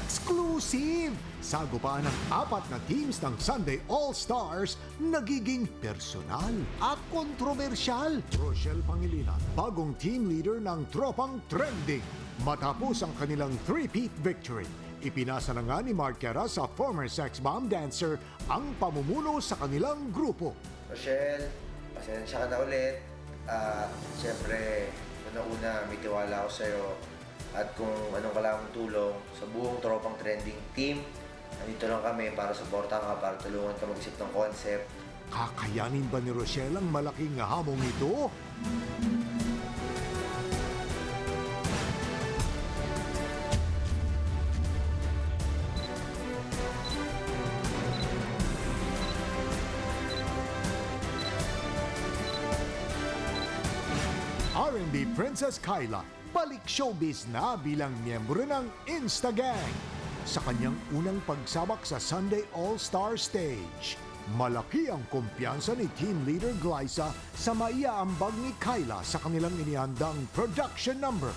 Exclusive! Sagupaan ng 4 na teams ng Sunday All-Stars nagiging personal at kontrobersyal. Rochelle Pangilinan, bagong team leader ng Tropang Trending. Matapos ang kanilang 3-peat victory, ipinasa na nga ni Mark Herras sa former sex bomb dancer ang pamumuno sa kanilang grupo. Rochelle, pasensya ka na ulit. Siyempre, una-una, may tiwala ako sa'yo. At kung anong kailangang tulong sa buong Tropang Trending team, nandito lang kami para suportahan ka, para tulungan ka mag-isip ng concept. Kakayanin ba ni Rochelle ang malaking hamong ito? R&B Princess Kyla, balik showbiz na bilang miyembro ng Instagang. Sa kanyang unang pagsabak sa Sunday All-Star Stage, malaki ang kumpiyansa ni team leader Glyza sa maiaambag ni Kyla sa kanilang inihandang production number.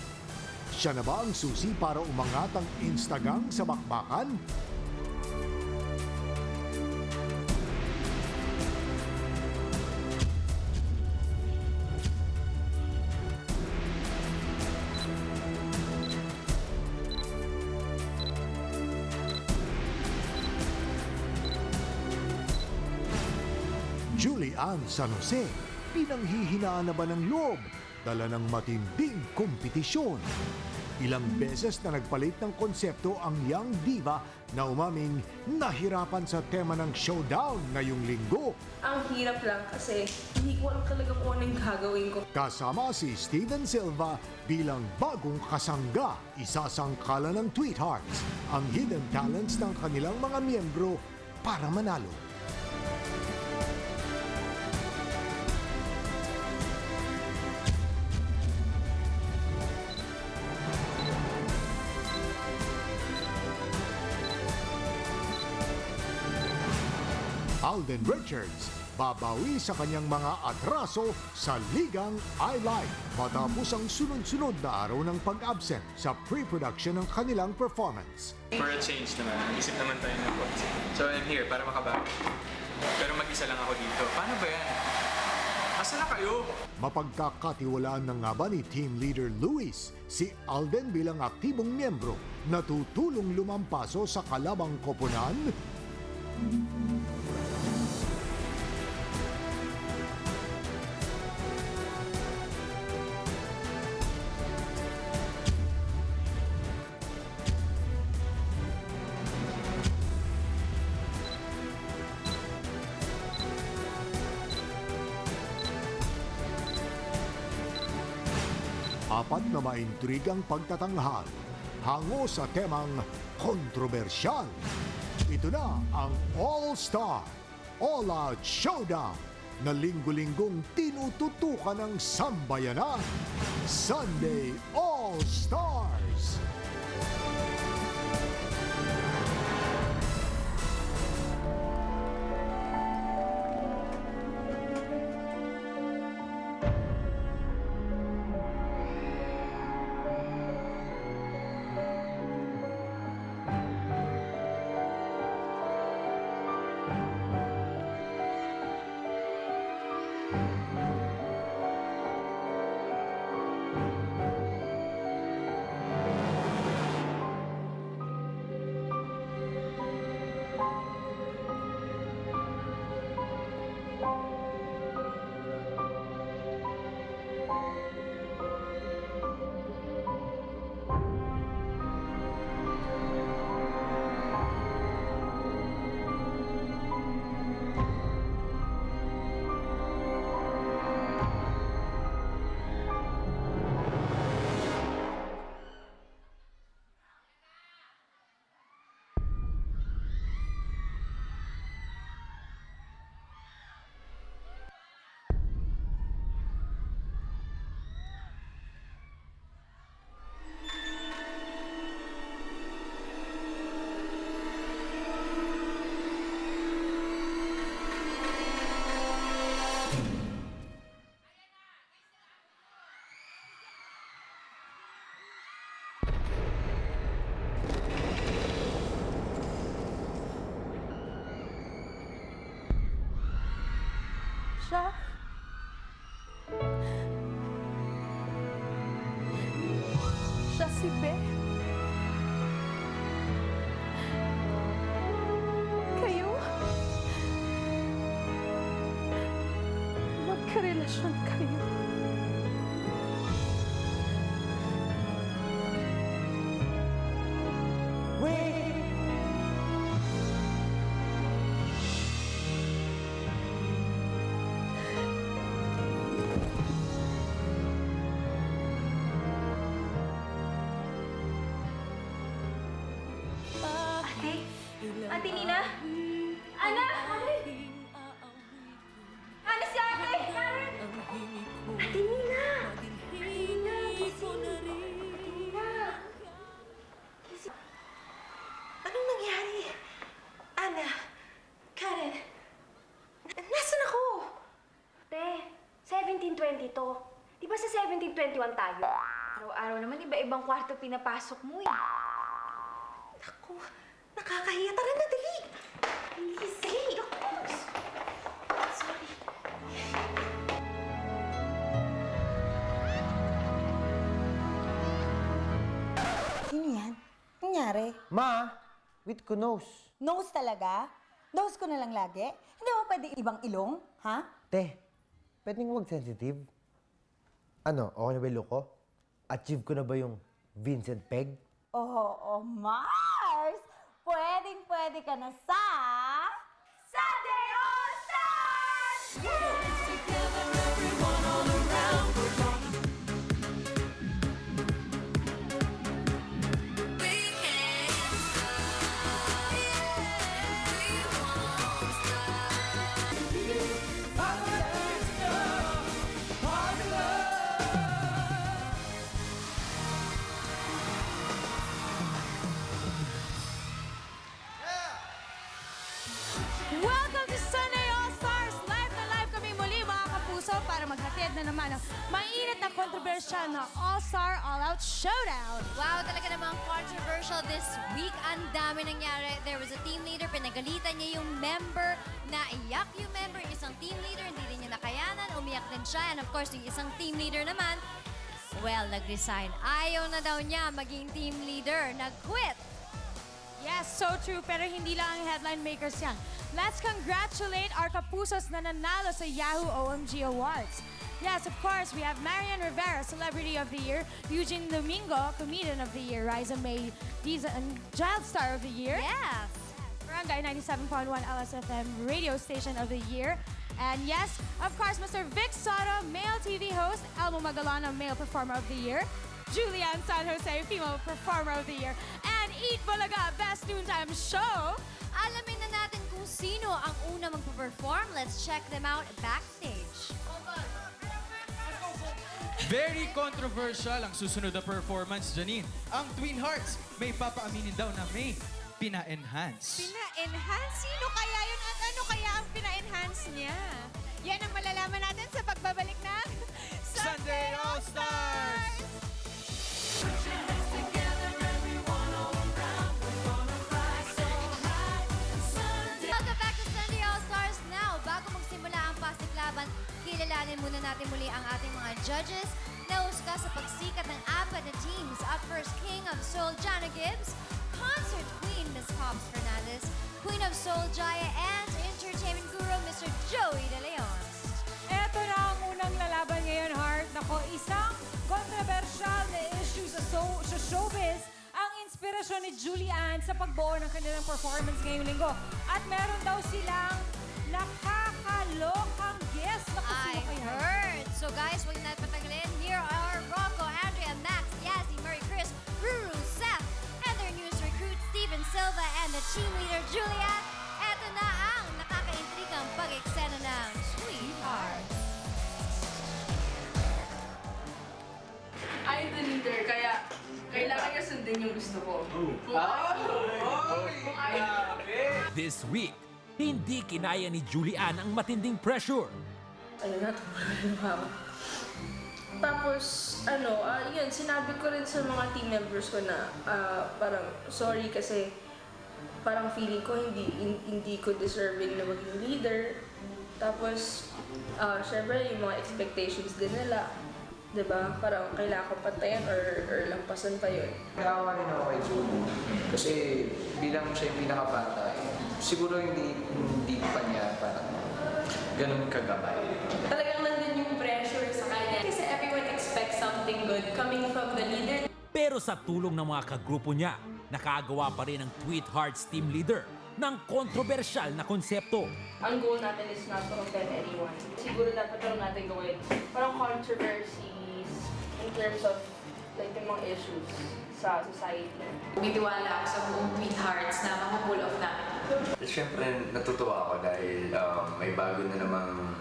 Siya na ba ang susi para umangat ang Instagang sa bakbakan? Julian San Jose, pinanghihinaan na ba ng loob? Dala ng matinding kompetisyon. Ilang beses na nagpalit ng konsepto ang young diva na umaming nahirapan sa tema ng showdown ngayong linggo. Ang hirap lang kasi hindi ko alam talaga kung anong gagawin ko. Kasama si Steven Silva bilang bagong kasangga, isasangkala ng Tweet Hearts ang hidden talents ng kanilang mga miyembro para manalo. Alden Richards, babawi sa kanyang mga atraso sa Ligang I Like matapos ang sunod-sunod na araw ng pag-absent sa pre-production ng kanilang performance. For a change naman, isip naman tayo ng concept. So I'm here para makabago. Pero mag-isa lang ako dito. Paano ba yan? Asa na kayo? Mapagkakatiwalaan na nga ba ni team leader Luis si Alden bilang aktibong miyembro na tutulong lumampaso sa kalabang koponan? Apat na maintrigang pagtatanghal, hango sa temang kontrobersyal. Ito na ang All-Star, All-Out Showdown na linggo-linggong tinututukan ng sambayanan. Sunday All-Stars! siya. Siya si Beth. Kayo? Magkarelasyon kayo. Ate Nina? Ana! Ana si Ate! Karen! Ate Nina! Ate Nina! Gising! Ate Nina! Gising! Anong nangyari? Ana! Karen! Nasaan ako? Te, 1722. Di ba sa 1721 tayo? Araw-araw naman iba-ibang kwarto pinapasok mo eh. Naku! Nakakahiya. Tara na, dali! Gising! Ako! Sorry. Sino yan? Nangyari? Ma, with kunos. Nose talaga? Nose ko na lang lagi? Hindi mo pwede ibang ilong? Ha? Te, pwedeng huwag sensitive. Ano, okay na ba yung look ko? Achieve ko na ba yung Vincent Peg? Oh, Mars! Pwedeng-pwede ka na sa... Sunday All Stars! Welcome to Sunday All-Stars! Live na live kami muli mga kapuso para maghatid na naman ang mainit na kontrobersyal na All-Star All-Out Showdown. Wow, talaga namang controversial this week. Ang dami nangyari. There was a team leader, pinagalitan niya yung member, naiyak yung member, isang team leader, hindi rin niya nakayanan, umiyak din siya. And of course, yung isang team leader naman, well, nag-resign. Ayaw na daw niya maging team leader. Nag-quit. Yes, so true. Pero hindi lang ang headline makers yan. Let's congratulate our kapusos na nanalo sa Yahoo OMG Awards. Yes, of course, we have Marian Rivera, Celebrity of the Year, Eugene Domingo, Comedian of the Year, Riza May, Child Star of the Year. Yes. Barangay 97.1 LSFM Radio Station of the Year. And yes, of course, Mr. Vic Soto, Male TV Host, Elmo Magalona, Male Performer of the Year, Julian San Jose, Female Performer of the Year, and Eat Bulaga, Best Noontime Show. Alamin na natin kung sino ang una magpa-perform. Let's check them out backstage. Very controversial ang susunod na performance, Janine. Ang Twin Hearts may papaaminin daw na may pina-enhance. Pina-enhance? Sino kaya yun at ano kaya ang pina-enhance niya? Yan ang malalaman natin sa pagbabalik ng Sunday All-Stars! Welcome back to Sunday All-Stars now. Bago magsimula ang pasiklaban, kilalanin muna natin muli ang ating mga judges na husga sa pagsikat ng apat na teams. Up first, King of Soul, Jana Gibbs, Concert Queen, Miss Pops Fernandez, Queen of Soul, Jaya, and Entertainment Guru, Mr. Joey De Leon. Eto na ang unang lalaban ngayon, Heart. Nako, isang controversial na issue sa showbiz ang inspirasyon ni Julian sa pagbuo ng kanilang performance ngayong linggo. At meron daw silang nakakalokang guest. Naku, I sino kaya? heard. So guys, huwag natin patagalin. Here are Rocco, Andrea, Max, Yazzie, Murray, Chris, Ruru, Seth, and their newest recruit, Steven Silva, and the team leader, Julia. Eto na ang nakakaintrigang pag-eksena ng Sweetheart. I'm the leader, kaya kailangan niya sundin yung gusto ko. This week, hindi kinaya ni Julian ang matinding pressure. Ano na, tumagal ako. Tapos, yun, sinabi ko rin sa mga team members ko na parang sorry kasi parang feeling ko hindi ko deserving na maging leader. Tapos, syempre, yung mga expectations din nila. Diba? Parang kailangan ko pantayan or lampasan pa yun. Nakawa rin ako kay Julie. Kasi bilang siya yung pinakabata, siguro hindi pa niya parang ganun kagabay. Talagang nandun yung pressure sa kanya. Kasi everyone expects something good coming from the leader. Pero sa tulong ng mga kagrupo niya, nakagawa pa rin ang Tweet Hearts team leader ng kontrobersyal na konsepto. Ang goal natin is not to offend anyone. Siguro dapat lang natin gawin parang controversies in terms of like yung mga issues sa society. Bitiwala ako sa buong Tweet Hearts na mapupull off namin. Siyempre, natutuwa ako dahil may bago na namang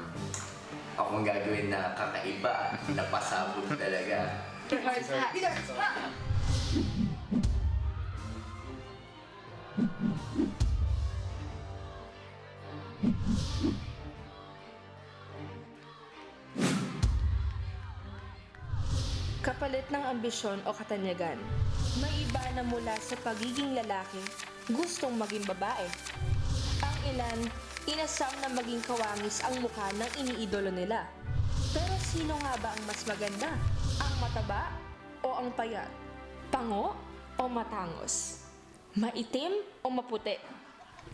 akong gagawin na kakaiba, na pasabog talaga. Hearts ha! Kapalit ng ambisyon o katanyagan, may iba na mula sa pagiging lalaki, gustong maging babae. Ang ilan, inasam na maging kawangis ang mukha ng iniidolo nila. Pero sino nga ba ang mas maganda? Ang mataba o ang payat? Pango o matangos? Maitim o maputi?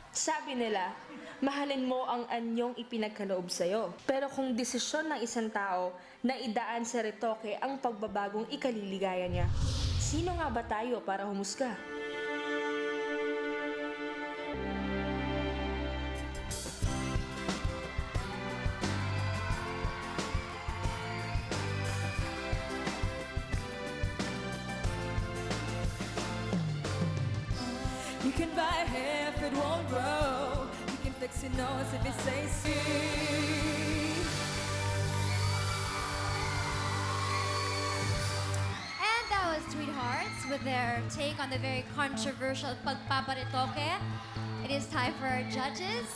Sabi nila, mahalin mo ang anyong ipinagkaloob sa'yo. Pero kung desisyon ng isang tao na idaan sa retoke ang pagbabagong ikaliligaya niya, sino nga ba tayo para humusga? You can buy hair if it won't grow. You can fix your nose if it says see. And that was Tweet Hearts with their take on the very controversial pagpaparitoke. It is time for our judges.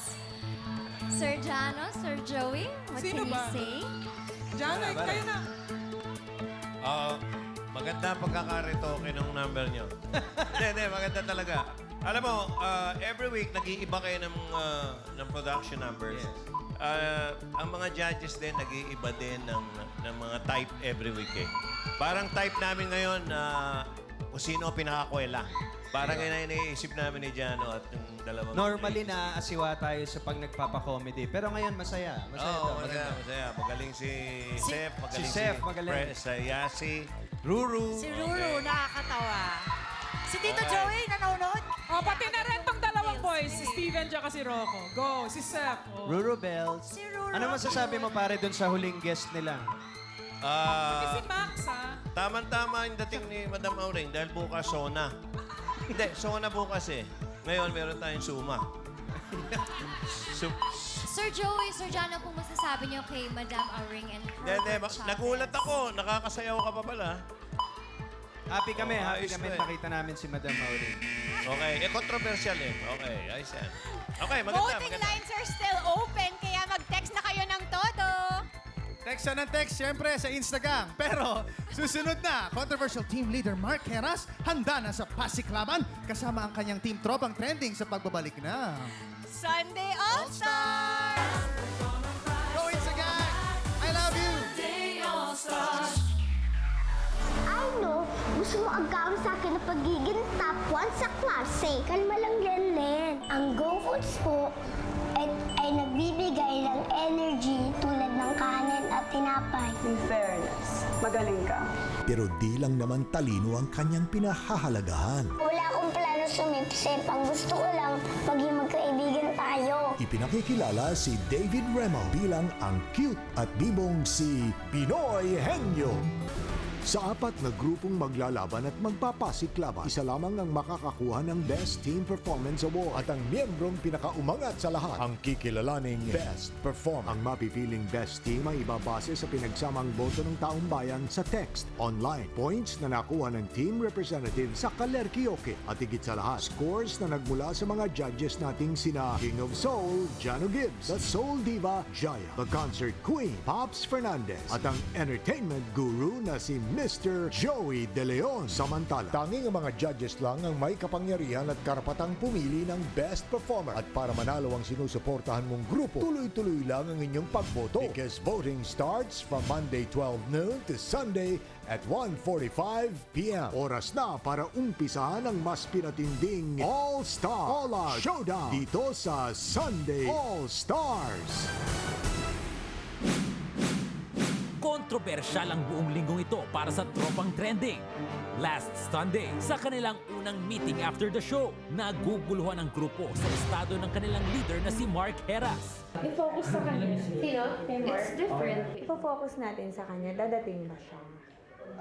Sir Jano, Sir Joey, what Sino can you ba? say? Jano, kayo na. Maganda pagkakaritoke ng number nyo. Hindi, maganda talaga. Alam mo, every week, nag-iiba kayo ng production numbers. Ang mga judges din, nag-iiba din ng mga type every week eh. Parang type namin ngayon na kung sino pinakakwela. Parang yun iniisip namin ni Jano at yung dalawang... Normally na asiwa tayo sa pag nagpapa-comedy. Pero ngayon, masaya. Masaya to. Masaya. Magaling si Seth, magaling si Seth, magaling. Yasi, Ruru. Si Ruru, nakakatawa. Si Tito Joey, nanonood? Pati na rin tong dalawang boys, si Steven tsaka si Rocco. Go, si Seth. Ruru Bells. Si Ruru. Ano masasabi mo pare dun sa huling guest nila? Si Max, ha? Tama-tama yung dating ni Madam Auring dahil bukas Sona. Hindi, Sona bukas eh. Ngayon, meron tayong Suma. Sir Joey, Sir Jano, kung masasabi niyo kay Madam Auring and Chavez. Nagulat ako. Nakakasayaw ka pa pala. Happy kami Ayos makita eh. namin si Madam Auring. Okay, controversial eh. Okay, ayos yan. Okay, maganda, Voting maganda. lines are still open, kaya mag-text na kayo ng todo. Text ng text, siyempre, sa Instagram. Pero, susunod na, controversial team leader Mark Herras handa na sa pasiklaban kasama ang kanyang team Tropang Trending sa pagbabalik na Sunday All-Stars! Go Instagram! I love you! I know, gusto mo agawin sa akin na pagiging top 1 sa klase. Kalma lang yan, Len. Ang Go Foods po ay nagbibigay ng energy tulad ng kanin at tinapay. In fairness, magaling ka. Pero di lang naman talino ang kanyang pinahahalagahan. Wala akong plano sumipsip. Ang gusto ko lang, maging magkaibigan tayo. Ipinakikilala si David Remo bilang ang cute at bibong si Pinoy Henyo. Sa apat na grupong maglalaban at magpapasiklaban, isa lamang ang makakakuha ng Best Team Performance Award at ang miyembrong pinakaumangat sa lahat, ang kikilalaning Best Perform. Ang mapipiling Best Team ay ibabase sa pinagsamang boto ng taong bayan sa text, online, points na nakuha ng team representative sa kalerkioke at higit sa lahat, scores na nagmula sa mga judges nating sina King of Soul, Jano Gibbs, the Soul Diva, Jaya, the Concert Queen, Pops Fernandez, at ang entertainment guru na si Mr. Joey De Leon. Samantala, tanging ang mga judges lang ang may kapangyarihan at karapatang pumili ng best performer. At para manalo ang sinusuportahan mong grupo, tuloy-tuloy lang ang inyong pagboto. Because voting starts from Monday 12 noon to Sunday at 1:45 p.m. Oras na para umpisahan ang mas pinatinding All-Star All-Out Showdown dito sa Sunday All-Stars. Kontrobersyal ang buong linggong ito para sa Tropang Trending. Last Sunday, sa kanilang unang meeting after the show, naguguluhan ang grupo sa estado ng kanilang leader na si Mark Herras. I-focus sa kanya. Sino? It's different. Ipo-focus natin sa kanya, dadating ba siya?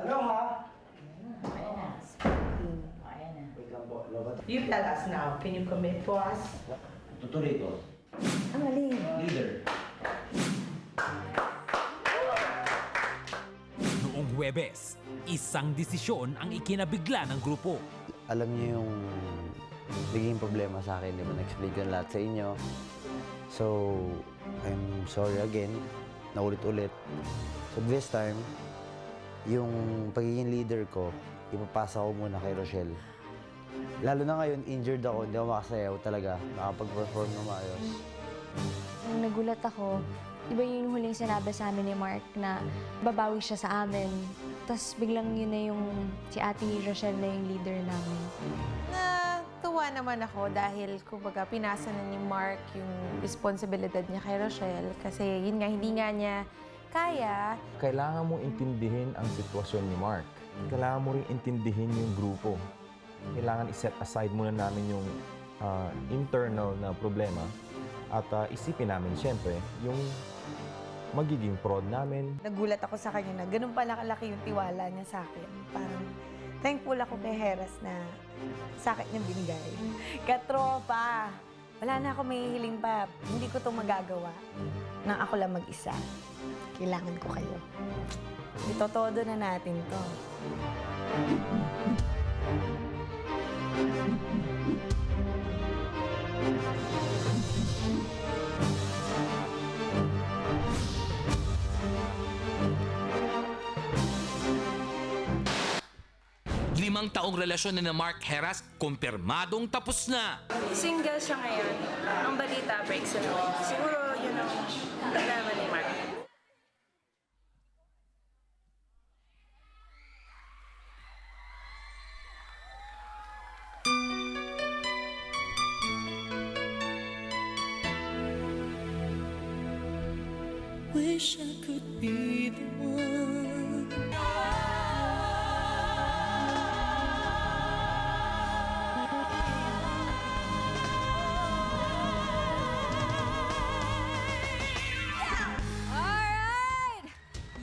Ano ha? You tell us now. Can you commit to us? Tutuloy ko. Ang galing. Leader. Noong Huwebes, isang desisyon ang ikinabigla ng grupo. Alam niyo yung naging problema sa akin, di ba? Na-explain ko na lahat sa inyo. So, I'm sorry again, naulit-ulit. So this time, yung pagiging leader ko, ipapasa ko muna kay Rochelle. Lalo na ngayon, injured ako, hindi ako makasayaw talaga, nakapag-perform na maayos. Nung nagulat ako, iba yung huling sinabi sa amin ni Mark na babawi siya sa amin. Tapos biglang yun na yung si Ate Rochelle na yung leader namin. Natuwa naman ako dahil kumbaga pinasa na ni Mark yung responsibilidad niya kay Rochelle kasi yun nga, hindi nga niya kaya. Kailangan mong intindihin ang sitwasyon ni Mark. Kailangan mo rin intindihin yung grupo. Kailangan i-set aside muna namin yung internal na problema at isipin namin siyempre yung magiging prod namin. Nagulat ako sa kanya na ganun pala kalaki yung tiwala niya sa akin. Parang thankful ako kay Herras na sa akin niya binigay. Katropa! Wala na ako may hiling pa. Hindi ko itong magagawa nang ako lang mag-isa. Kailangan ko kayo. Itotodo na natin to. Limang taong relasyon na Mark Herras, kumpirmadong tapos na. Single siya ngayon. Ang balita, breaks na naman. Siguro yun ang nalaman ni Mark. Wish I could be the one. Alright!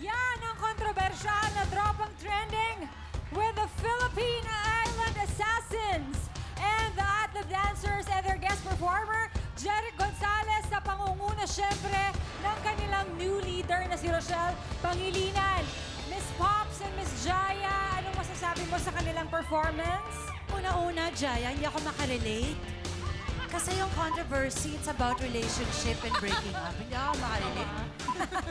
Yan ang kontrobersyal na Tropang Trending with the Philippine Island Assassins and the Atlas Dancers and their guest performer, Jeric Gonzalez, sa pangunguna syempre ng kanilang new leader na si Rochelle Pangilinan. Miss Pops and Miss Jaya, anong masasabi mo sa kanilang performance? Una-una, Jaya, hindi ako makarelate. Kasi yung controversy, it's about relationship and breaking up. Hindi ako makarelate.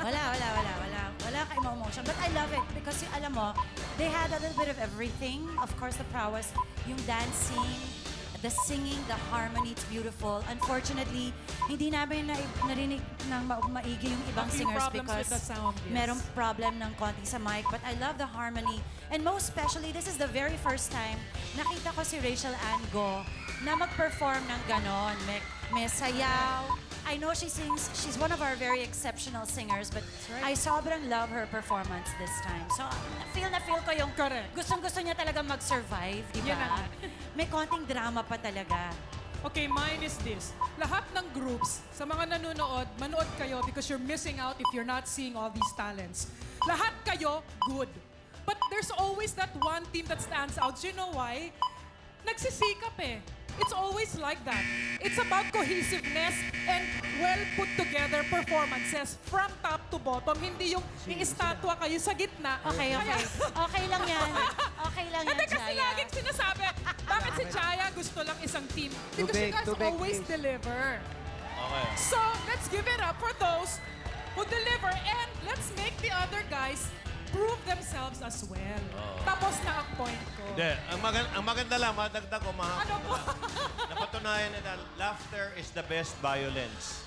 Wala ka emotion. But I love it because alam mo, they had a little bit of everything. Of course, the prowess, yung dancing, the singing, the harmony, it's beautiful. Unfortunately, hindi namin narinig ng maigi yung ibang singers because merong problem ng konti sa mic. But I love the harmony. And most especially, this is the very first time nakita ko si Rachel Ann Go na mag-perform ng ganon. May sayaw. I know she sings, she's one of our very exceptional singers, but I sobrang love her performance this time. So, na feel ko yung gustong-gusto niya talaga mag-survive, di ba? May konting drama pa talaga. Okay, mine is this. Lahat ng groups, sa mga nanonood, manood kayo because you're missing out if you're not seeing all these talents. Lahat kayo, good. But there's always that one team that stands out. So you know why? Nagsisikap eh. It's always like that. It's about cohesiveness and well-put-together performances from top to bottom. Hindi yung i-estatwa kayo sa gitna. Okay. Okay lang yan. Okay lang yan, Jaya. Kasi laging sinasabi, bakit si Jaya gusto lang isang team? Because you guys always deliver. Okay. So, let's give it up for those who deliver and let's make the other guys prove themselves as well. Tapos na ang point ko. Hindi, ang maganda lang, madagdag ko, Ano po? napatunayan nila, laughter is the best violence.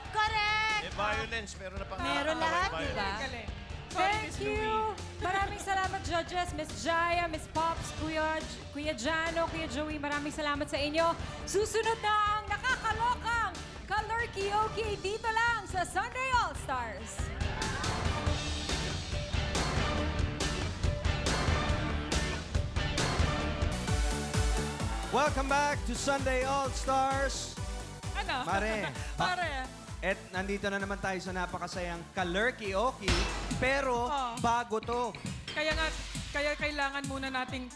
Correct! May violence, pero Meron lahat, di ba? Galing. Thank you! Maraming salamat, judges. Miss Jaya, Miss Pops, Kuya Jano, Kuya Joey, maraming salamat sa inyo. Susunod na ang nakakalokang Color Kioki dito lang sa Sunday All-Stars. Welcome back to Sunday All-Stars. Ano? Mare. Pare. At nandito na naman tayo sa napakasayang Kalurki-Oki. Pero bago to. Kaya kailangan muna nating...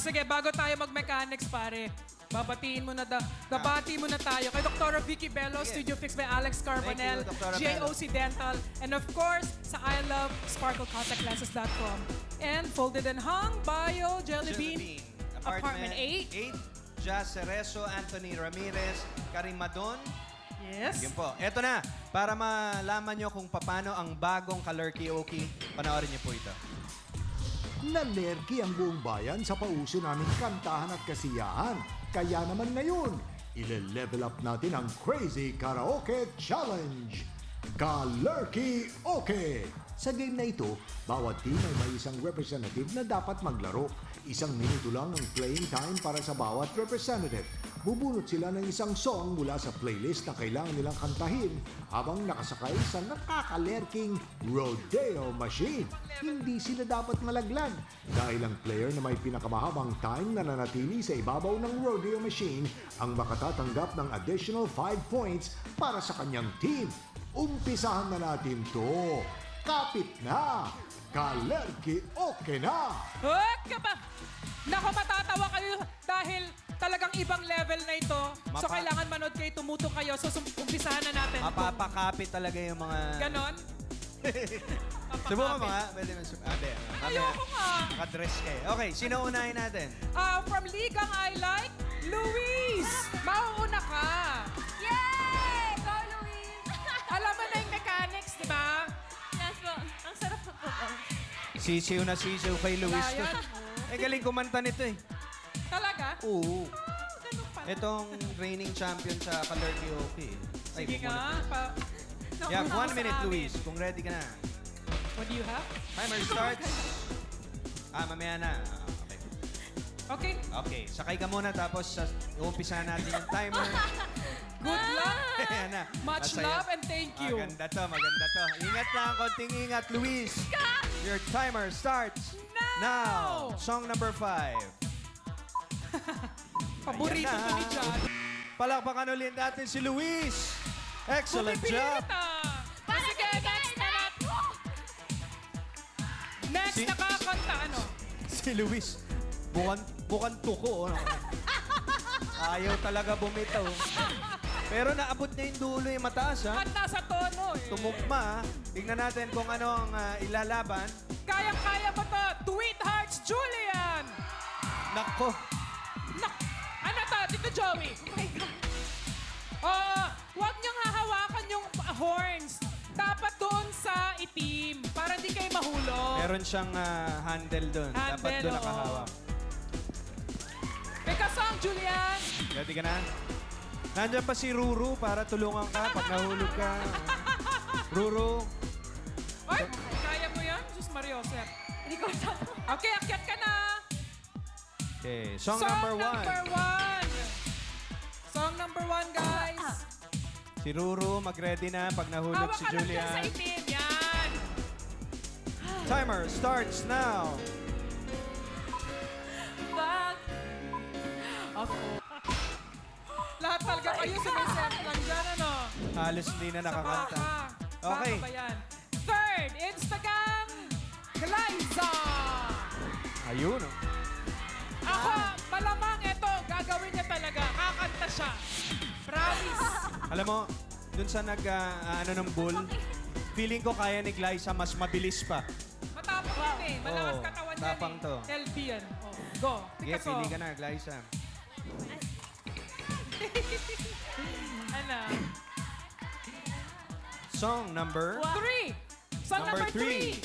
sige, bago tayo mag-mechanics, pare. Babatiin muna babati muna tayo kay Dr. Vicky Bello, Studio Fix by Alex Carbonell, Thank you, Dr. GIOC Dental, and of course, sa ilovesparklecontactlenses.com. And Folded and Hung, Bio, Jelly Bean, Apartment 8. Jazz Cerezo, Anthony Ramirez, Karim Madon. Yes. Yun po. Eto na. Para malaman nyo kung paano ang bagong Kalurki-Oki, panoorin nyo po ito. Nalerki ang buong bayan sa pauso naming kantahan at kasiyahan. Kaya naman ngayon, ile-level up natin ang Crazy Karaoke Challenge. Kalurki Oke! Sa game na ito, bawat team ay may isang representative na dapat maglaro. 1 minuto lang ang playing time para sa bawat representative. Bubunot sila ng isang song mula sa playlist na kailangan nilang kantahin habang nakasakay sa nakakalerking rodeo machine. Hindi sila dapat malaglag dahil ang player na may pinakamahabang time na nanatili sa ibabaw ng rodeo machine ang makatatanggap ng additional 5 points para sa kanyang team. Umpisahan na natin to. Kapit na! Kalerki okay na! Okay pa! Naku, matatawa kayo dahil talagang ibang level na ito. So, kailangan manood kayo, tumutok kayo. So, umpisahan na natin. Mapapakapit talaga yung mga... Ganon? Subukan mo nga. Pwede mo Ayoko nga. Nakadress kayo. Okay, sino unahin natin? From Ligang I Like, Luis! Mauuna ka! Yay! Go, Luis! Alam mo na yung mechanics, di ba? Yes po. Ang sarap po. Sisiw na sisiw kay Luis. Wala yan. Galing kumanta nito eh. Talaga? Oo. Ganun pala. Itong reigning champion sa Kalurki-Oki. Sige nga. You have 1 minute, Luis. Kung ready ka na. What do you have? Timer starts. Mamaya na. Okay. Okay, sakay ka muna tapos umpisa natin yung timer. Good luck. Ayan na. Much Masaya. love and thank you. Maganda to, maganda to. Ingat lang, konting ingat, Luis. Your timer starts now. Song number 5. Paborito Ayan ko ni John. Palakpakan ulit natin si Luis. Excellent job. Sige, next na natin. Next Si- na kakanta, ano? Si Luis, bukan tuko. Ayaw talaga bumitaw. Pero naabot niya yung dulo yung mataas, ha? At nasa tono eh. Tumugma, ha? Tignan natin kung ano ang ilalaban. Kayang-kaya mo to. Tweet Hearts, Julian! Nako. Ano to? Tito Joey. Oh my God. Huwag niyong hahawakan yung horns. Dapat doon sa itim para di kayo mahulog. Meron siyang handle doon. Dapat Handle, doon oo. nakahawak. Pick a song, Julian. Ready ka na? Nandiyan pa si Ruru para tulungan ka pag nahulog ka. Ruru. Ay, kaya mo yan? Diyos Mario, sir. Hindi ko Okay, akyat ka na. Okay, song number 1. Song number 1, guys. Si Ruru, mag-ready na pag nahulog Hawak si ka lang dyan sa Julian. itim. Yan. Timer starts now. Ako. Lahat talaga kayo sumiset lang dyan, ano? Halos hindi na nakakanta. Okay. Baka ba yan? Third, Instagram, Glyza. Ayun, oh. Ako, malamang ito, gagawin niya talaga. Kakanta siya. Promise. Alam mo, dun sa ng bull, feeling ko kaya ni Glyza mas mabilis pa. Matapang yun eh. Malakas Oo, katawan yan tapang eh. to. LB yan. Oh, go. Sige, Picasso. pili ka na, Glyza. Ano? Song number... 3. Song number 3.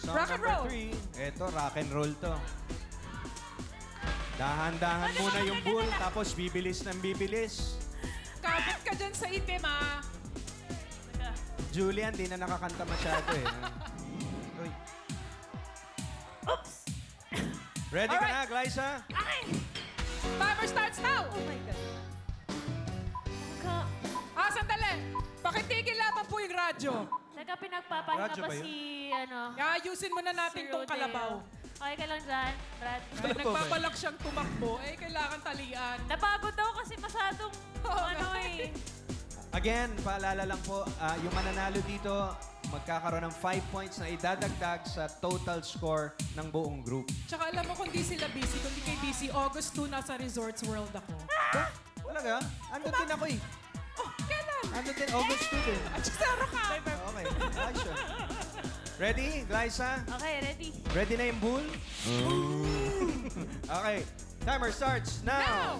Song Rock and number roll. 3. Eto, rock and roll to. Dahan-dahan muna yung bull, tapos bibilis ng bibilis. Kapit ka dyan sa itim, ah. Julian, di na nakakanta masyado eh. Uy. Oops! Ready ka na, Alright. Glyza? Okay! Timer starts now. Oh my God. Sandali. Pakitigil lamang po yung radyo. Teka, pinagpapahinga Radyo pa ba yun? si, ano, Ayusin muna natin si tong Rodeo. kalabaw. Okay ka lang dyan, Brad? Dahil nagbabalak siyang tumakbo, kailangan talian. Napagod daw kasi masyadong, ano eh. Again, paalala lang po, yung mananalo dito, magkakaroon ng 5 points na idadagdag sa total score ng buong group. Tsaka alam mo kung di sila busy, kung di kayo busy, August 2 nasa Resorts World ako. Talaga? Ano din ako eh? Oh, kailan? Ano din? August 2 din. At sasaro ka! Okay. Ayos yun. Ready, Glyza? Okay, ready? Ready na yung bull? Okay. Timer starts now.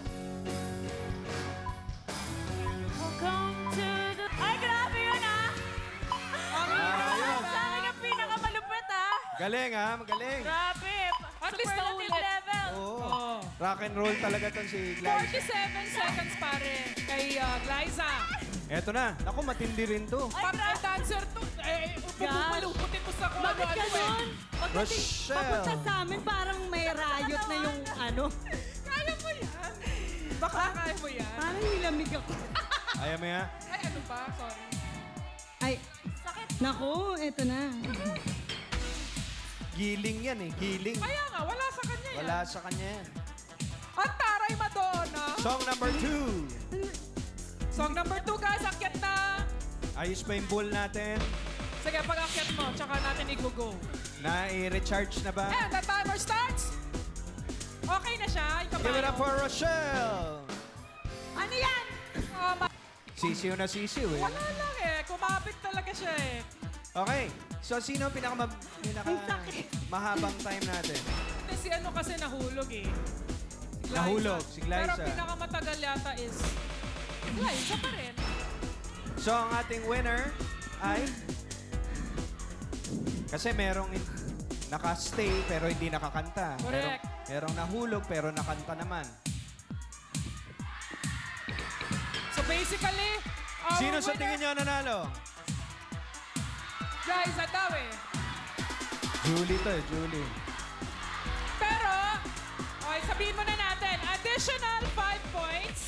Welcome to the... Ay, grabe yun ah! Ayos. Sa akin ang pinakamalupit ah! Galing ha, magaling. Grabe! At least Superlative naulit. level! Oo. Rock and roll talaga to si Glyza. 47 seconds pare kay Glyza. Eto na. Naku, matindi rin to. Pag dancer to, pupuluputin mo sa kung Bakit ganun? Rochelle. Papunta sa amin, parang may riot na yung ano. Kaya mo yan. Baka kaya mo yan. Parang nilamig ako. Ayaw mo yan? Ay, ano ba? Sorry. Ay, naku, eto na. Giling yan eh. Giling. Kaya nga, wala sa kanya yan. Wala sa kanya yan. Ang taray Madonna. Song number 2. Song number 2 guys, akyat na. Ayos pa yung bull natin. Sige, pag akyat mo, tsaka natin i-go. Na-recharge na ba? And the timer starts. Okay na siya. Yung Give it up kabayo. for Rochelle. Ano yan? Sisiw na sisiw eh. Wala lang eh. Kumapit talaga siya eh. Okay. So, sino ang pinaka mahabang time natin? Hindi, si ano kasi nahulog eh. Si Glyza. Nahulog, si Glyza. Pero pinakamatagal yata is Glyza pa rin. So, ang ating winner ay... Kasi merong naka-stay pero hindi nakakanta. Correct. Merong nahulog pero nakanta naman. So basically, our Sino sa winner- tingin nyo nanalo? Glyza daw eh. Julie to eh, Julie. Pero, okay, sabihin muna natin, additional 5 points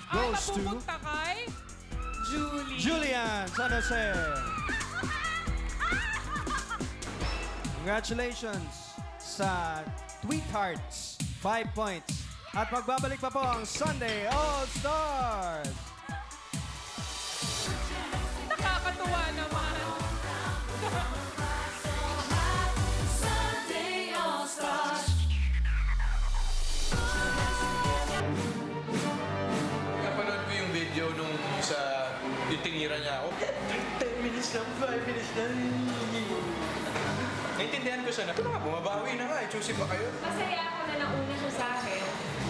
ay Goes to- mapupunta kay Julie. Julian San Jose. Congratulations sa Tweet Hearts. 5 points. At magbabalik pa po ang Sunday All-Stars. Nakakatuwa naman. Sunday All-Stars. Napanood ko yung video nung yung tinira niya ako. 10 minutes lang, 5 minutes lang. Naintindihan ko siya na, ito na nga, bumabawi na nga, choosy pa kayo. Masaya ako na nauna siya sa akin.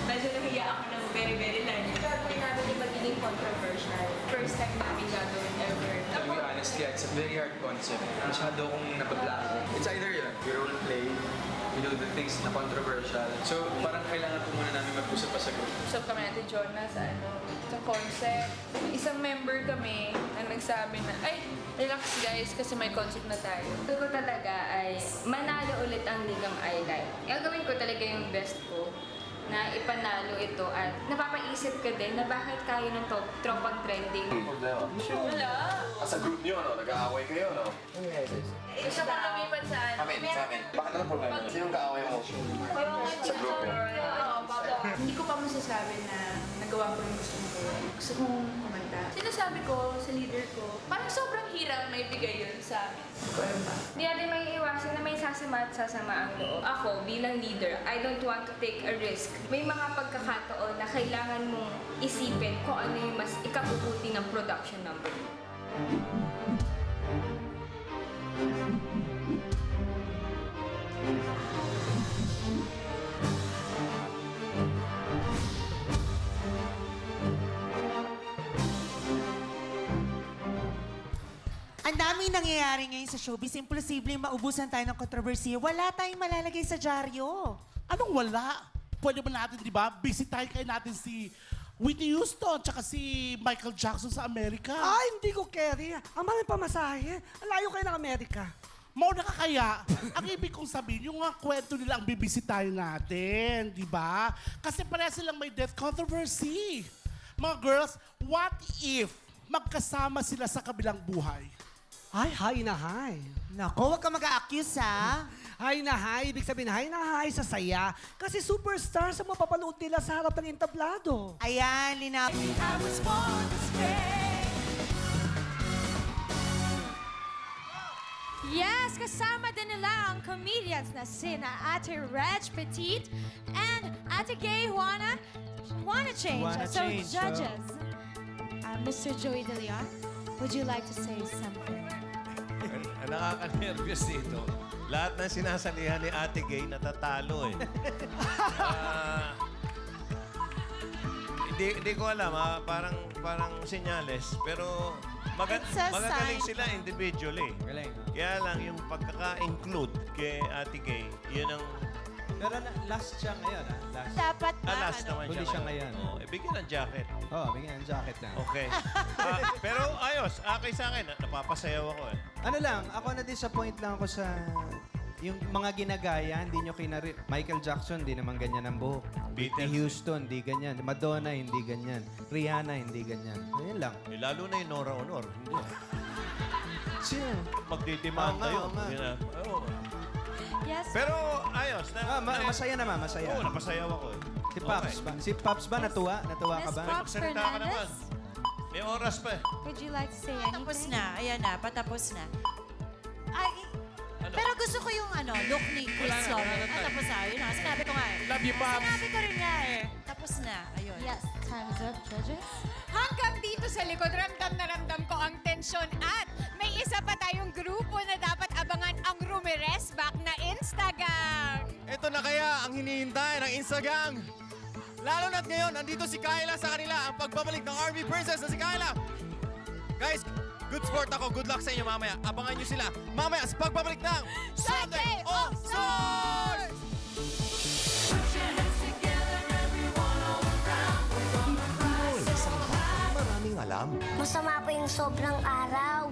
Medyo nahiya ako ng very, very light. Gagawin namin yung magiging controversial. First time namin gagawin ever. To be honest, yeah, it's a very hard concept. Masyado akong nabablanko. It's either yun, we role play, we do the things na controversial. So, parang kailangan po muna namin mag-usap pa sa group. Usap kami natin, Jonas, sa concept. Isang member kami na nagsabi na, ay, relax guys, kasi may concept na tayo. Gusto ko talaga ay manalo ulit ang Ligang I-Life. Gagawin ko talaga yung best ko na ipanalo ito at napapaisip ka din na bakit kaya ng Tropang Trending. Problema. Wala. Sa group niyo, no? Nag-aaway kayo, no? Isa pa lumipat sa ano. Sa amin. Bakit ano problema? Sinong kaaway mo? Sa group niyo? Hindi ko pa masasabi na nagawa ko yung gusto ko. Gusto kong kumanta. Sinasabi ko sa leader ko, parang sobrang hirap may bigay yun sa amin. Hindi natin may iwasan na may sasama at sasama ang loob. Ako, bilang leader, I don't want to take a risk. May mga pagkakataon na kailangan mong isipin kung ano yung mas ikabubuti ng production number. Ang dami daming nangyayari ngayon sa showbiz. Imposibleng maubusan tayo ng kontrobersiya. Wala tayong malalagay sa dyaryo. Anong wala? Pwede ba natin, di ba? Bisitahin kayo natin si Whitney Houston tsaka si Michael Jackson sa Amerika. Hindi ko carry. Ang mahal pamasahe. Ang layo kayo ng Amerika. Mauna ka kaya, ang ibig kong sabihin, yung mga kwento nila ang bibisitahin natin, di ba? Kasi pareha silang may death controversy. Mga girls, what if magkasama sila sa kabilang buhay? Ay, hi na hi. Nako, huwag ka mag-a-accuse, ha? Hi na hi. Ibig sabihin, hi na hi sa saya. Kasi superstar sa mapapanood nila sa harap ng entablado. Ayan, linap. I was born this way. Yes, kasama din nila ang comedians na sina Ate Reg Petit and Ate Gay Juana Change. Juana So, Change, judges, Mr. Joey De Leon, would you like to say something? Ang nakaka-nervous dito. Lahat ng sinasalihan ni Ate Gay natatalo eh. Hindi ko alam parang senyales. Pero magagaling sila individually. Galing. Kaya lang yung pagkaka-include kay Ate Gay, yun ang... Pero last siya ngayon, ha? Last. Dapat last naman Huli siya ngayon. Bigyan ng jacket. Bigyan ng jacket na. Okay. Pero ayos, sa akin, napapasayaw ako eh. Ano lang, ako na-disappoint lang ako sa yung mga ginagaya, hindi nyo kinari. Michael Jackson, hindi naman ganyan ang buhok. Whitney Houston, hindi ganyan. Madonna, hindi ganyan. Rihanna, hindi ganyan. Ayun lang. Lalo na yung Nora Honor. Hindi. Sino? Magdidemanda yun. Yes. Pero ayos. Masaya naman, masaya. Oo, napasayaw ako eh. Si Pops ba? Si Pops ba natuwa? Natuwa ka ba? Magsalita ka naman. May oras pa eh. Would you like to say anything? Patapos na. Ayan na, patapos na. Ay, pero gusto ko yung look ni Chris Lauren. Tapos na, yun na. Sinabi ko nga eh. Love you, Pops. Sinabi ko rin nga eh. Tapos na. Ayun. Yes, time's up, judges. Hanggang dito sa likod, ramdam na ramdam ko ang tensyon at may isa pa tayong grupo na dapat abangan ang Rumirez back na Instagang. Ito na kaya ang hinihintay ng Instagang. Lalo na't ngayon, andito si Kyla sa kanila, ang pagbabalik ng Army Princess na si Kyla. Guys, good sport ako. Good luck sa inyo mamaya. Abangan nyo sila mamaya sa pagbabalik ng Sunday All Stars! Maraming alam. Masama pa yung sobrang araw.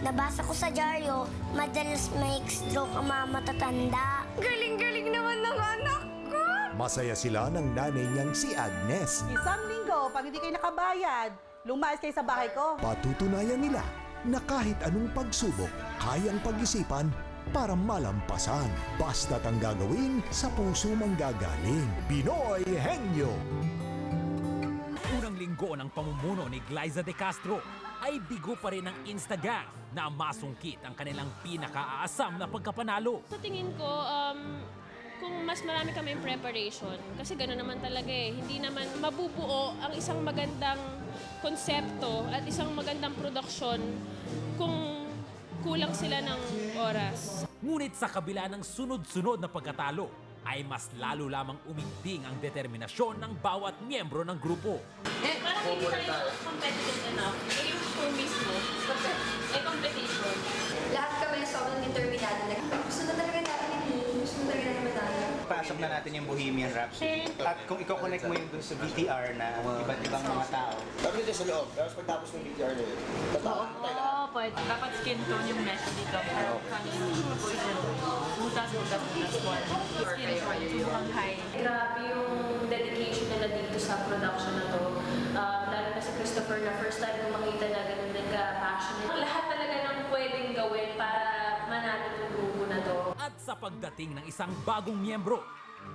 Nabasa ko sa dyaryo, madalas may stroke ang mga matatanda. Galing-galing naman ng anak ko! Masaya sila ng nanay niyang si Agnes. Isang linggo, pag hindi kayo nakabayad, lumayas kayo sa bahay ko. Patutunayan nila na kahit anong pagsubok, kayang pag-isipan para malampasan. Basta't ang gagawin, sa puso manggagaling. Pinoy Henyo! Unang linggo ng pamumuno ni Glyza De Castro ay bigo pa rin ang Instagram na masungkit ang kanilang pinaka-aasam na pagkapanalo. Sa tingin ko, kung mas marami kami preparation, kasi gano'n naman talaga eh, hindi naman mabubuo ang isang magandang konsepto at isang magandang produksyon kung kulang sila ng oras. Ngunit sa kabila ng sunod-sunod na pagkatalo, ay mas lalo lamang umigting ang determinasyon ng bawat miyembro ng grupo. Parang hindi tayo competitive enough. Yung show mismo, competition. Lahat kami sobrang determinado. Gusto na talaga natin gusto na talaga natin madali. Pasok na natin yung Bohemian Rhapsody. At kung i-connect mo yung dun sa VTR na iba't ibang mga tao. Sabi dito sa loob, tapos pagtapos ng VTR na yun, tataan tayo lahat. Pwede. Dapat skin tone yung mesh dito. Butas. Skin tone, sobrang high. Grabe yung dedication nila dito sa production na to. Lalo na si Christopher na first time kong makita na ganun din ka-passionate. Lahat talaga ng pwedeng gawin para manalo itong grupo na to. At sa pagdating ng isang bagong miyembro,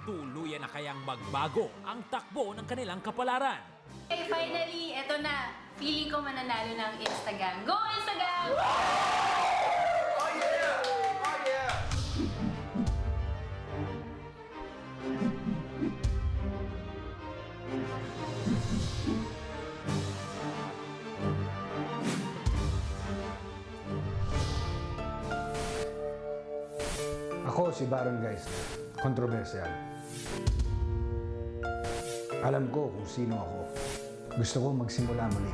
tuluyan na kayang magbago ang takbo ng kanilang kapalaran. Okay, finally, eto na. Feeling ko mananalo ng Instagram. Go Instagram! Oh yeah! Oh yeah! Ako si Baron Guys, kontrobersyal. Alam ko kung sino ako. Gusto ko magsimula muli.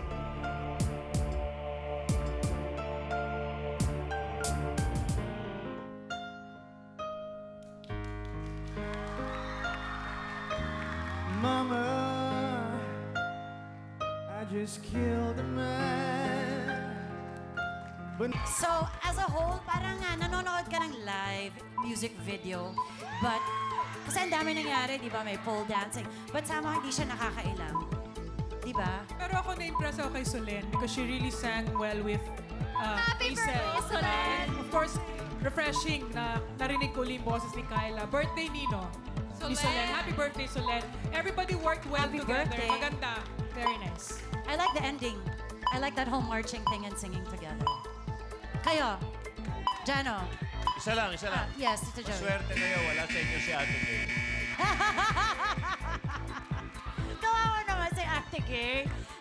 always kill the man. So, as a whole, parang nanonood ka ng live music video. But, kasi ang dami nangyari, di ba? May pole dancing. But somehow, hindi siya nakakailang. Di ba? Pero ako na-impress ako kay Solen because she really sang well with Happy Hazel. birthday, Solen! And of course, refreshing na narinig ko ulit yung boses ni Kyla. Birthday Nino. Ni Solen. Happy birthday, Solen. Everybody worked well Happy together. birthday. Maganda. Very nice. I like the ending. I like that whole marching thing and singing together. Kayo, Jano. Isa lang. Yes, Tito Joey. Swerte kayo, wala sa inyo si Ate Kay. Kawawa naman si Ate Kay.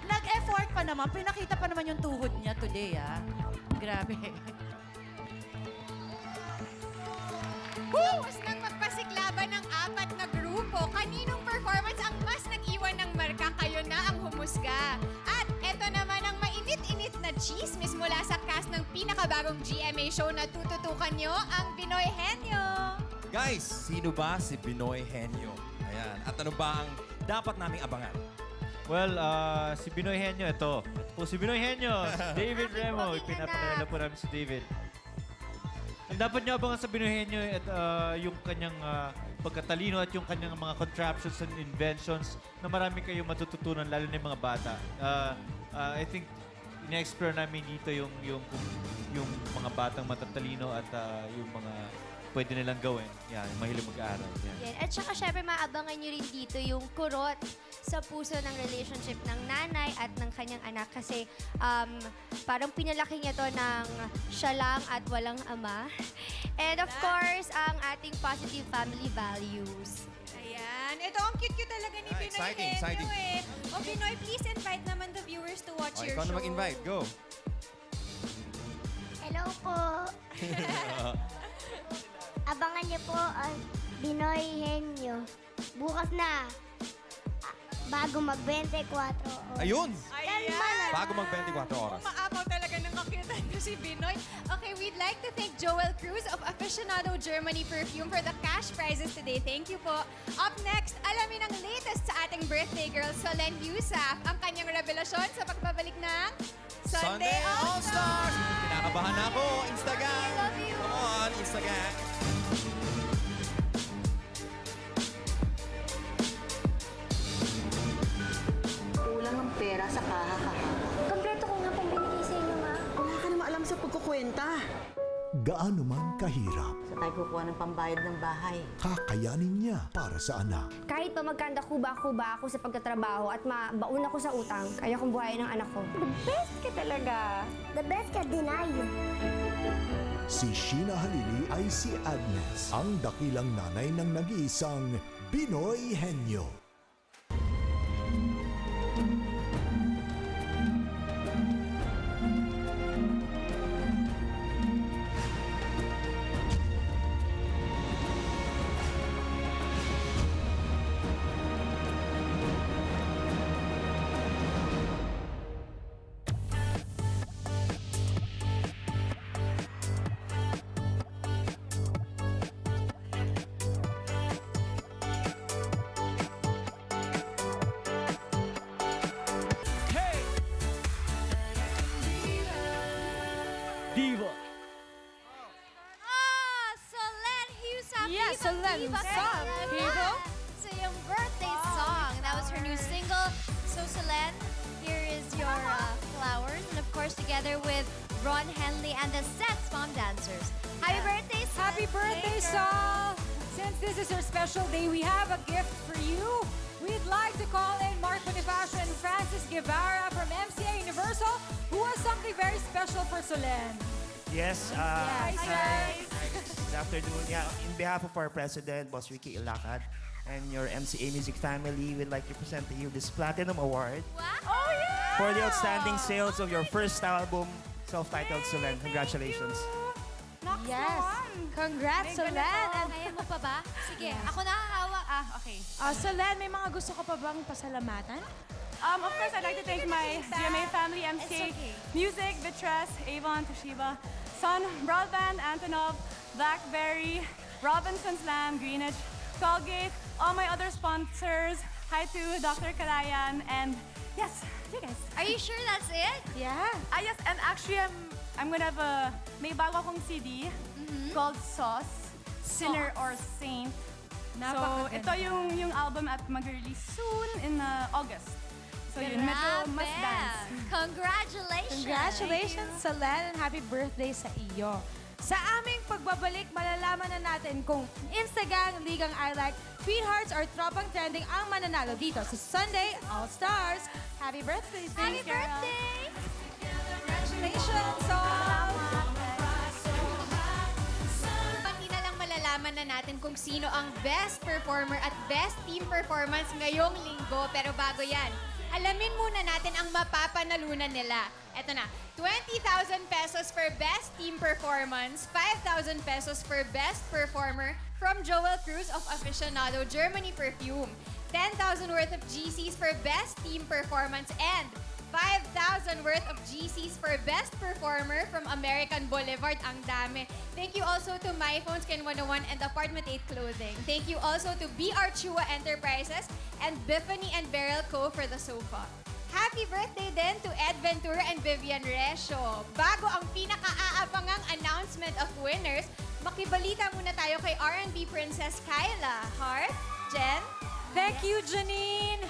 Nag-effort pa naman. Pinakita pa naman yung tuhod niya today, ah. Grabe. Tapos nang magpasiklaban ng 4 na grupo, kaninong performance ang mas nag-iwan ng marka? Kayo na ang humusga. At eto naman ang mainit-init na chismis mula sa cast ng pinakabagong GMA show na tututukan nyo, ang Binoy Henyo. Guys, sino ba si Binoy Henyo? Ayan. At ano ba ang dapat naming abangan? Well, si Binoy Henyo, ito. Ito po si Binoy Henyo, si David Remo. Pinapakilala po namin si David. Ang dapat niyo abangan sa Binoy Henyo at yung kanyang pagkatalino at yung kanyang mga contraptions and inventions na marami kayong matututunan, lalo na yung mga bata. I think ina-explore namin dito yung mga batang matatalino at yung mga pwede nilang gawin. Yan, mahilig mag-aaral. Yan. Yan. At saka syempre maabangan nyo rin dito yung kurot sa puso ng relationship ng nanay at ng kanyang anak kasi parang pinalaki niya to ng siya lang at walang ama. And of course, ang ating positive family values. Ayan. Ito, ang cute-cute talaga ni Binoy exciting, Henyo exciting. eh. O Binoy, please invite naman the viewers to watch your Ikaw show. na mag-invite. Go. Hello po. Abangan niyo po ang Binoy Henyo. Bukas na. Bago mag-24 oras. Ayun! Kalma na. Bago mag-24 oras. Maapaw talaga ng kakyutan ko si Binoy. Okay, we'd like to thank Joel Cruz of Aficionado Germany Perfume for the cash prizes today. Thank you po. Up next, alamin ang latest sa ating birthday girl, Solen Yusaf, ang kanyang revelasyon sa pagbabalik ng Sunday All-Stars! Kinakabahan na ako. Instagram. I love you. Come on, Instagram. Kulang ang pera sa kaha-kaha. Kompleto ko nga pong binigay sa inyo, ma. Wala ka naman alam sa pagkukwenta. Gaano man kahirap, Sa tayo kukuha ng pambayad ng bahay. kakayanin niya para sa anak. Kahit pa magkanda kuba-kuba ako sa pagtatrabaho at mabaon ako sa utang, kaya kong buhayin ng anak ko. The best ka talaga. The best ka din ay. Si Sheena Halili ay si Agnes, ang dakilang nanay ng nag-iisang Binoy Henyo. Diva! Solen Yusaf. Yes, Diva, Solen Diva, Yusaf. Diva. Diva. So yung birthday song, that was her new single. So Solen, here is your flowers. And of course, together with Ron Henley and the Sets Mom Dancers. Happy birthday, Solen. Happy birthday, Sol! Since this is your special day, we have a gift for you. We'd like to call in Mark Bonifacio and Francis Guevara from MCA Universal, who has something very special for Solen. Yes, Hi, guys. good afternoon. Yeah, in behalf of our president, Boss Ricky Ilacad, and your MCA Music family, we'd like to present to you this Platinum Award Oh, yeah! for the outstanding sales of your first album, self-titled Solen. Congratulations. Yes. Congrats, Solen. And Kaya mo pa ba? Sige, ako nakahawak. Okay. Solen, may mga gusto ka pa bang pasalamatan? Of course, I'd like to thank my GMA family, MCA Music, Vitras, Avon, Toshiba, Sun, Broadband, Antonov, Blackberry, Robinson Slam, Greenwich, Colgate, all my other sponsors. Hi to Dr. Karayan and Yes, you guys. Are you sure that's it? Yeah. Yes, and actually, I'm gonna have may bago akong CD called Sauce, Sinner or Saint. So, Napakaganda. ito yung album at mag-release soon in August. So, yun, medyo mas dance. Congratulations! Congratulations, Solen, and happy birthday sa iyo. Sa aming pagbabalik, malalaman na natin kung Instagang, Ligang I Like, Sweethearts, or Tropang Trending ang mananalo dito sa Sunday All-Stars. Happy birthday, Happy Sis. birthday! Congratulations, all! Hindi na lang malalaman na natin kung sino ang best performer at best team performance ngayong linggo. Pero bago yan, alamin muna natin ang mapapanalunan nila. Eto na, 20,000 pesos for best team performance, 5,000 pesos for best performer from Joel Cruz of Aficionado Germany Perfume, 10,000 worth of GCs for best team performance, and 5,000 worth of GCs for best performer from American Boulevard. Ang dami. Thank you also to My Phones, Ken 101, and Apartment 8 Clothing. Thank you also to BR Chua Enterprises and Biffany and Beryl Co. for the sofa. Happy birthday din to Ed Ventura and Vivian Resio. Bago ang pinaka-aabangang announcement of winners, makibalita muna tayo kay R&B Princess Kyla. Heart? Jen? Thank you, Janine.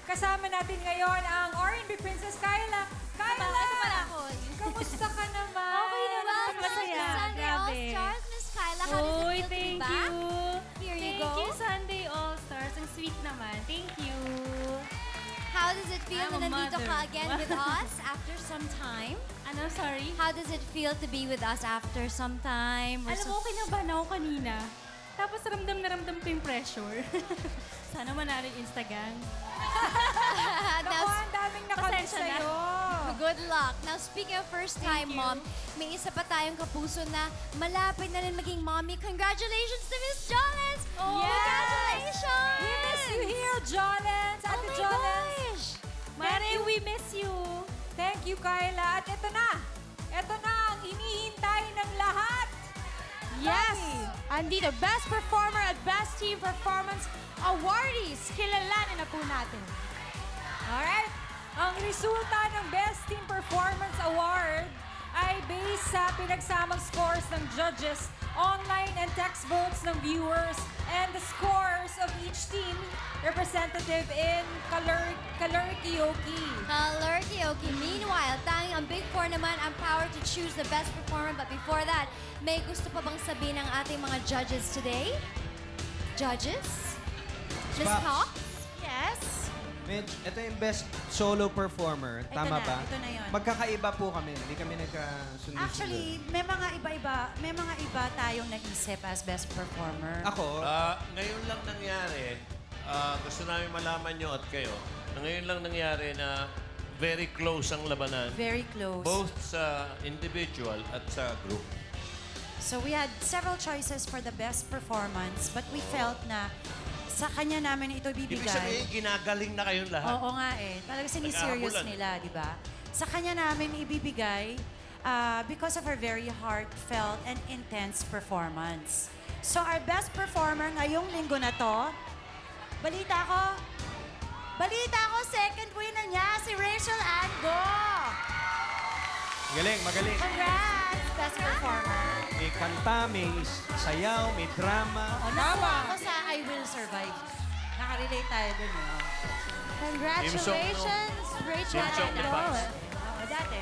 Kasama natin ngayon ang R&B Princess Kyla. Kyla! Ito pala ako. Kamusta ka naman? Okay naman. Masaya. Sunday All-Stars, Miss Kyla. How does it feel to be thank back? you. Here you Thank go. you, Sunday All-Stars. Ang sweet naman. Thank you. How does it feel I'm na a nandito mother. ka again with us after some time? Ano, sorry? How does it feel to be with us after some time? Alam mo, kinabahan ako kanina. Tapos ramdam na ramdam ko yung pressure. Sana manalo yung Instagram. Now, ang daming nakamiss pasensya na. sa'yo. Good luck. Now, speaking of first time, Mom, may isa pa tayong kapuso na malapit na rin maging mommy. Congratulations to Miss Jolens! Oh, Congratulations! We miss you here, Jolens. Oh Ate my Jolens. gosh! Mary, we miss you. Thank you, Kyla. At ito na. Ito na ang hinihintay ng lahat. Yes! Andito, Best Performer at Best Team Performance Awardees. Kilalanin na po natin. Alright? Ang resulta ng Best Team Performance Award ay based sa pinagsamang scores ng judges, online and text votes ng viewers, and the scores of each team representative in Kalurikioki. Kalurikioki. Meanwhile, tanging ang Big Four naman ang power to choose the best performer. But before that, may gusto pa bang sabihin ng ating mga judges today? Judges? Miss Pops. Cox? Yes? Ito yung best solo performer. Tama na, ba? ito na yun. Magkakaiba po kami. Hindi kami nagkasundo-sundo. Actually, may mga iba tayong naisip as best performer. Ako? Ngayon lang nangyari, gusto namin malaman nyo at kayo, na ngayon lang nangyari na very close ang labanan. Very close. Both sa individual at sa group. So we had several choices for the best performance, but we felt na sa kanya namin ito Ibig bibigay. sabihin, ginagaling na kayong lahat. Oo nga eh. Talaga siniserious Nagkakabulan. nila, di ba? Sa kanya namin ibibigay because of her very heartfelt and intense performance. So our best performer ngayong linggo na to, balita ko, second winner niya, si Rachel Ango. Magaling. Congrats, best performer. May kanta, may sayaw, may drama. Nakuha ako sa I Will Survive. Nakarelate tayo dun, eh. Congratulations, Rachel Team song ni Ango. Paps. Oo, dati.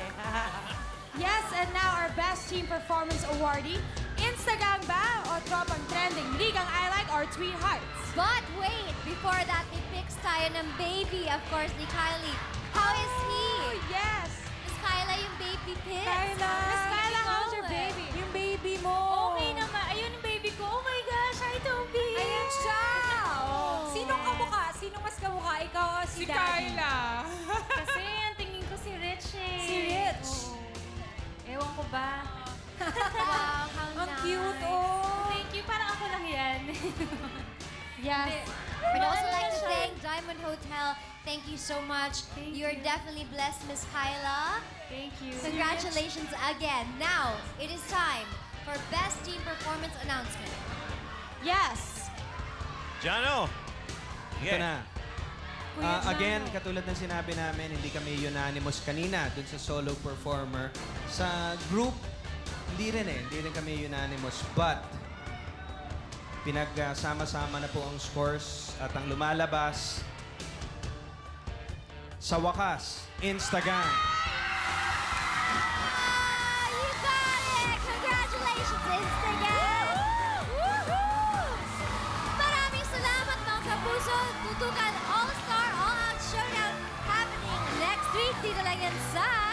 Yes, and now our Best Team Performance Awardee, Instagang ba o Tropang Trending, Ligang I Like or Sweethearts? But wait, before that, may pics tayo ng baby, of course, ni Kylie. How is he? Yes! Miss Kyla, yung baby pics. Kyla! Miss Kyla, how's your baby? Yung baby mo. Okay naman. Ayun yung baby ko. Oh my gosh, hi, Toby. Ayan siya! Oh. Sinong kamukha? Sinong mas kamukha? Ikaw o si Daddy? Kasi ang tingin ko si Rich eh. Si Rich. Ewan ko ba? Wow, how Ang nice. cute, oh! Thank you. Parang ako lang yan. Yes. We'd also like to thank Diamond Hotel. Thank you so much. You're definitely blessed, Miss Kyla. Thank you. Congratulations again. Now, it is time for Best Team Performance Announcement. Yes! Jano! Ito na. Kuya John. Again, katulad ng sinabi namin, hindi kami unanimous kanina dun sa solo performer. Sa group, hindi rin kami unanimous. But, pinagsama-sama na po ang scores at ang lumalabas. Sa wakas, Instagram. You got it! Congratulations, Instagram! Maraming salamat mga kapuso. Tutukan All-Star All-Out Showdown happening next week. Dito lang yan sa